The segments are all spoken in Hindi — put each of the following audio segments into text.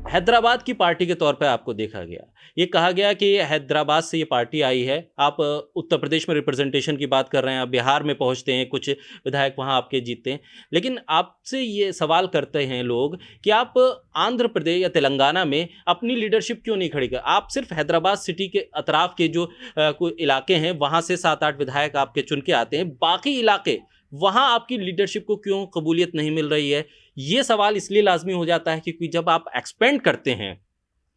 हैदराबाद की पार्टी के तौर पे आपको देखा गया। ये कहा गया कि हैदराबाद से ये पार्टी आई है। आप उत्तर प्रदेश में रिप्रेजेंटेशन की बात कर रहे हैं, आप बिहार में पहुंचते हैं, कुछ विधायक वहां आपके जीतते हैं। लेकिन आपसे ये सवाल करते हैं लोग कि आप आंध्र प्रदेश या तेलंगाना में अपनी लीडरशिप क्यों नहीं खड़ी कर। आप सिर्फ हैदराबाद सिटी के अतराफ के जो कोई इलाके हैं वहाँ से 7-8 विधायक आपके चुन के आते हैं, बाकी इलाके वहाँ आपकी लीडरशिप को क्यों कबूलियत नहीं मिल रही है? ये सवाल इसलिए लाजमी हो जाता है क्योंकि जब आप एक्सपेंड करते हैं,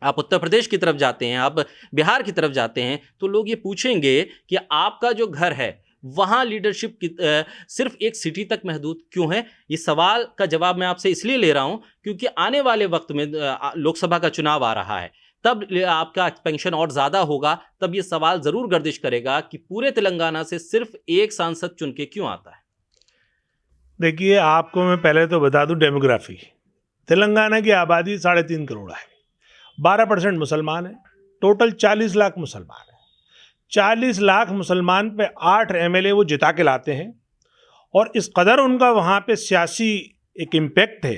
आप उत्तर प्रदेश की तरफ जाते हैं, आप बिहार की तरफ जाते हैं, तो लोग ये पूछेंगे कि आपका जो घर है वहाँ लीडरशिप सिर्फ एक सिटी तक महदूद क्यों है? ये सवाल का जवाब मैं आपसे इसलिए ले रहा हूँ क्योंकि आने वाले वक्त में लोकसभा का चुनाव आ रहा है, तब आपका एक्सपेंशन और ज़्यादा होगा, तब ये सवाल ज़रूर गर्दिश करेगा कि पूरे तेलंगाना से सिर्फ एक सांसद चुन के क्यों आता है। देखिए, आपको मैं पहले तो बता दूं डेमोग्राफी। तेलंगाना की आबादी 3.5 करोड़ है, 12% मुसलमान है, टोटल 40 लाख मुसलमान है। 40 लाख मुसलमान पे 8 एमएलए वो जिता के लाते हैं, और इस कदर उनका वहाँ पे सियासी एक इम्पैक्ट है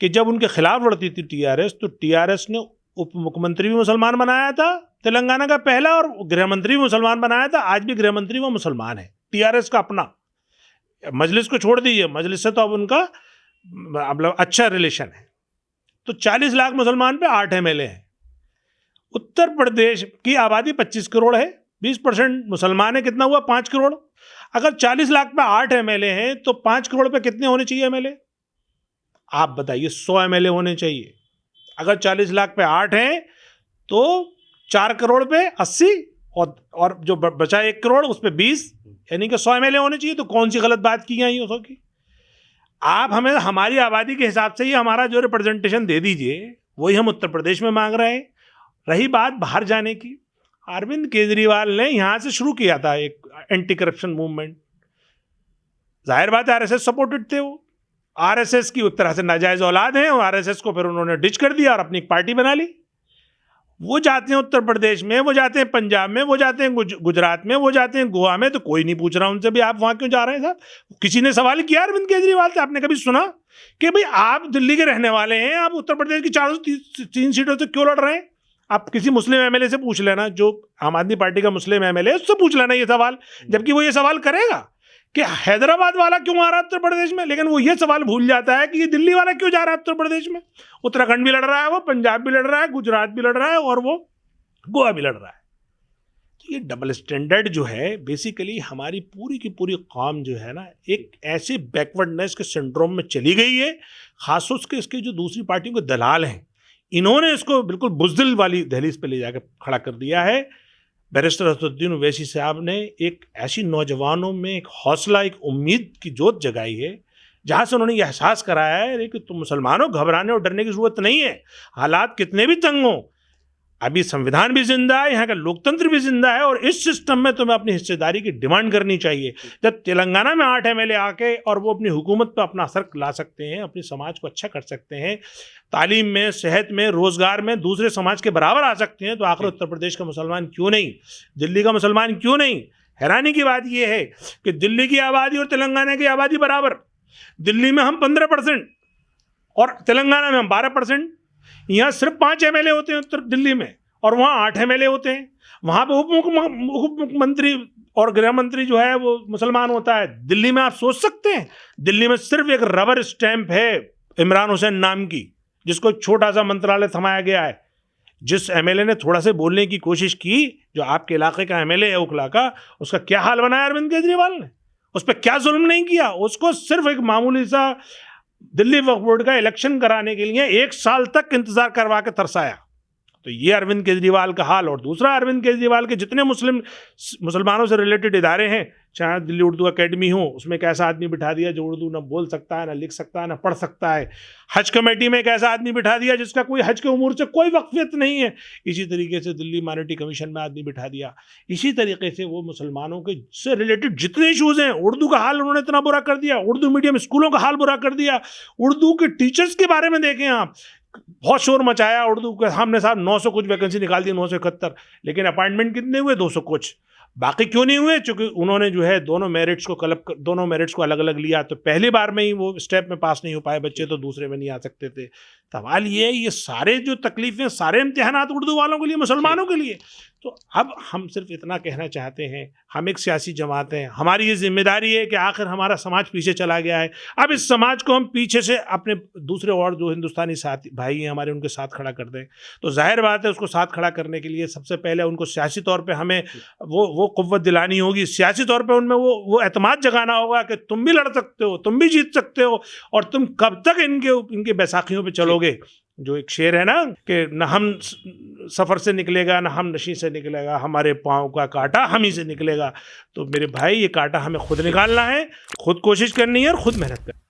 कि जब उनके खिलाफ लड़ती थी टीआरएस, तो टीआरएस ने उप मुख्यमंत्री भी मुसलमान बनाया था तेलंगाना का पहला, और गृह मंत्री भी मुसलमान बनाया था। आज भी गृह मंत्री वो मुसलमान है, टीआरएस का अपना। मजलिस को छोड़ दीजिए, मजलिस से तो अब उनका मतलब अच्छा रिलेशन है। तो 40 लाख मुसलमान पे 8 एमएलए हैं। उत्तर प्रदेश की आबादी 25 करोड़ है, 20% मुसलमान है, कितना हुआ? 5 करोड़। अगर 40 लाख पे 8 एमएलए हैं तो 5 करोड़ पे कितने होने चाहिए एमएलए? आप बताइए। 100 एमएलए होने चाहिए। अगर 40 लाख पे 8 हैं तो 4 करोड़ पे 80, और जो बचा 1 करोड़ उस पे 20, यानी कि 100 एमएलए होने चाहिए। तो कौन सी गलत बात की गई है की? आप हमें हमारी आबादी के हिसाब से ही हमारा जो रिप्रेजेंटेशन दे दीजिए, वही हम उत्तर प्रदेश में मांग रहे हैं। रही बात बाहर जाने की, अरविंद केजरीवाल ने यहाँ से शुरू किया था एक एंटी करप्शन मूवमेंट। जाहिर बात है आरएसएस सपोर्टेड थे वो। आरएसएस की एक तरह से नाजायज औलाद हैं, और आरएसएस को फिर उन्होंने डिच कर दिया और अपनी एक पार्टी बना ली। वो जाते हैं उत्तर प्रदेश में, वो जाते हैं पंजाब में, वो जाते हैं गुजरात में, वो जाते हैं गोवा में, तो कोई नहीं पूछ रहा उनसे भी आप वहाँ क्यों जा रहे हैं साहब। किसी ने सवाल किया अरविंद केजरीवाल से? आपने कभी सुना कि भाई आप दिल्ली के रहने वाले हैं, आप उत्तर प्रदेश की 403 सीटों से क्यों लड़ रहे हैं? आप किसी मुस्लिम एमएलए से पूछ लेना, जो आम आदमी पार्टी का मुस्लिम एमएलए है, उससे पूछ लेना ये सवाल, जबकि वो ये सवाल करेगा कि हैदराबाद वाला क्यों आ रहा है उत्तर प्रदेश में। लेकिन वो ये सवाल भूल जाता है कि ये दिल्ली वाला क्यों जा रहा है उत्तर प्रदेश में। उत्तराखंड भी लड़ रहा है, वो पंजाब भी लड़ रहा है, गुजरात भी लड़ रहा है, और वो गोवा भी लड़ रहा है। तो ये डबल स्टैंडर्ड जो है, बेसिकली हमारी पूरी की पूरी कौम जो है ना, एक ऐसे बैकवर्डनेस के सिंड्रोम में चली गई है। खासतौर से इसके जो दूसरी पार्टियों के दलाल हैं, इन्होंने इसको बिल्कुल बुज़दिल वाली दहलीज पे ले जाकर खड़ा कर दिया है। बैरिस्टर असदुद्दीन ओवैसी साहब ने एक ऐसी नौजवानों में एक हौसला, एक उम्मीद की जोत जगाई है, जहाँ से उन्होंने ये एहसास कराया है कि तुम मुसलमानों, घबराने और डरने की ज़रूरत नहीं है। हालात कितने भी तंग हों, अभी संविधान भी जिंदा है, यहाँ का लोकतंत्र भी जिंदा है, और इस सिस्टम में तुम्हें अपनी हिस्सेदारी की डिमांड करनी चाहिए। जब तेलंगाना में 8 एमएलए आके और वो अपनी हुकूमत पर अपना असर ला सकते हैं, अपने समाज को अच्छा कर सकते हैं, तालीम में, सेहत में, रोजगार में दूसरे समाज के बराबर आ सकते हैं, तो आखिर उत्तर प्रदेश का मुसलमान क्यों नहीं? दिल्ली का मुसलमान क्यों नहीं? हैरानी की बात यह है कि दिल्ली की आबादी और तेलंगाना की आबादी बराबर। दिल्ली में हम 15% और तेलंगाना में हम 12%। यहाँ सिर्फ 5 एमएलए होते हैं उत्तर दिल्ली में, और वहाँ 8 एमएलए होते हैं। वहाँ पे उप मुख्यमंत्री और गृह मंत्री जो है वो मुसलमान होता है। दिल्ली में आप सोच सकते हैं, दिल्ली में सिर्फ एक रबर स्टैंप है इमरान हुसैन नाम की, जिसको एक छोटा सा मंत्रालय थमाया गया है। जिस एमएलए ने थोड़ा से बोलने की कोशिश की, जो आपके इलाके का एमएलए है उखला का, उसका क्या हाल बनाया अरविंद केजरीवाल ने? उस पर क्या जुल्म नहीं किया? उसको सिर्फ एक मामूली सा दिल्ली वक्फ बोर्ड का इलेक्शन कराने के लिए 1 साल तक इंतजार करवा के तरसाया। तो ये अरविंद केजरीवाल का हाल। और दूसरा, अरविंद केजरीवाल के जितने मुसलमानों से रिलेटेड इदारे हैं, चाहे दिल्ली उर्दू अकेडमी हो, उसमें एक ऐसा आदमी बिठा दिया जो उर्दू ना बोल सकता है, ना लिख सकता है, ना पढ़ सकता है। हज कमेटी में एक ऐसा आदमी बिठा दिया जिसका कोई हज के उमूर से कोई वक्फियत नहीं है। इसी तरीके से दिल्ली माइनॉरिटी कमीशन में आदमी बिठा दिया। इसी तरीके से वो मुसलमानों के से रिलेटेड जितने इशूज़ हैं, उर्दू का हाल उन्होंने इतना बुरा कर दिया, उर्दू मीडियम स्कूलों का हाल बुरा कर दिया। उर्दू के टीचर्स के बारे में देखें आप, बहुत शोर मचाया उर्दू के सामने साहब। 900 कुछ वैकेंसी निकाल दी, 971, लेकिन अपॉइंटमेंट कितने हुए? 200 कुछ। बाकी क्यों नहीं हुए? क्योंकि उन्होंने जो है दोनों मेरिट्स को अलग अलग लिया, तो पहली बार में ही वो स्टेप में पास नहीं हो पाए बच्चे, तो दूसरे में नहीं आ सकते थे। सवाल ये सारे जो तकलीफें, सारे इम्तिहानात उर्दू वालों के लिए, मुसलमानों के लिए। तो अब हम सिर्फ इतना कहना चाहते हैं, हम एक सियासी जमात हैं, हमारी ये जिम्मेदारी है कि आखिर हमारा समाज पीछे चला गया है, अब इस समाज को हम पीछे से अपने दूसरे और जो हिंदुस्तानी साथी भाई हैं हमारे, उनके साथ खड़ा कर दें। तो जाहिर बात है उसको साथ खड़ा करने के लिए सबसे पहले उनको सियासी तौर पे हमें वो कुव्वत दिलानी होगी, सियासी तौर पे उनमें वो एतमाद जगाना होगा कि तुम भी लड़ सकते हो, तुम भी जीत सकते हो, और तुम कब तक इनके बैसाखियों पे चलोगे। जो एक शेर है ना कि न हम सफ़र से निकलेगा, न हम नशी से निकलेगा, हमारे पाँव का कांटा हम ही से निकलेगा। तो मेरे भाई, ये कांटा हमें खुद निकालना है, खुद कोशिश करनी है और खुद मेहनत करनी है।